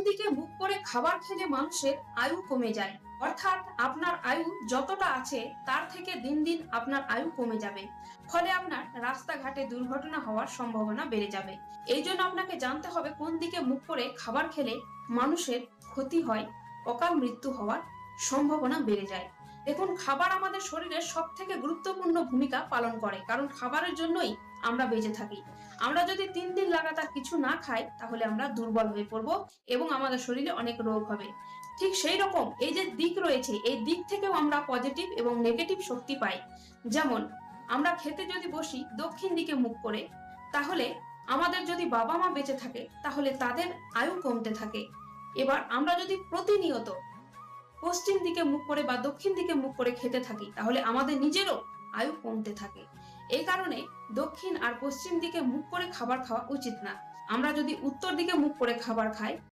দিকে মুখ করে খাবার খেলে মানুষের আয়ু কমে যায়, অর্থাৎ আপনার আয়ু যতটা আছে তার থেকে দিন দিন আপনার আয়ু কমে যাবে। ফলে আপনার রাস্তাঘাটে দুর্ঘটনা হওয়ার সম্ভাবনা বেড়ে যাবে। এই জন্য আপনাকে জানতে হবে কোন দিকে মুখ করে খাবার খেলে মানুষের ক্ষতি হয়, অকাল মৃত্যু হওয়ার সম্ভাবনা বেড়ে যায়। দেখুন, খাবার আমাদের শরীরের সব থেকে গুরুত্বপূর্ণ ভূমিকা পালন করে, কারণ খাবারের জন্যই আমরা বেঁচে থাকি। আমরা যদি 3 দিন লাগাতার কিছু না খাই তাহলে আমরা দুর্বল হয়ে পড়বো এবং আমাদের শরীরে অনেক রোগ হবে। ঠিক সেই রকম এই যে দিক রয়েছে, এই দিক থেকেও আমরা পজিটিভ এবং নেগেটিভ শক্তি পাই। যেমন আমরা খেতে যদি বসি দক্ষিণ দিকে মুখ করে, তাহলে আমাদের যদি বাবা মা বেঁচে থাকে তাহলে তাদের আয়ু কমতে থাকে। এবার আমরা যদি প্রতিনিয়ত পশ্চিম দিকে মুখ করে বা দক্ষিণ দিকে মুখ করে খেতে থাকি তাহলে আমাদের নিজেরও আয়ু কমতে থাকে। এই কারণে দক্ষিণ আর পশ্চিম দিকে মুখ করে খাবার খাওয়া উচিত না। আমরা যদি উত্তর দিকে মুখ করে খাবার খাই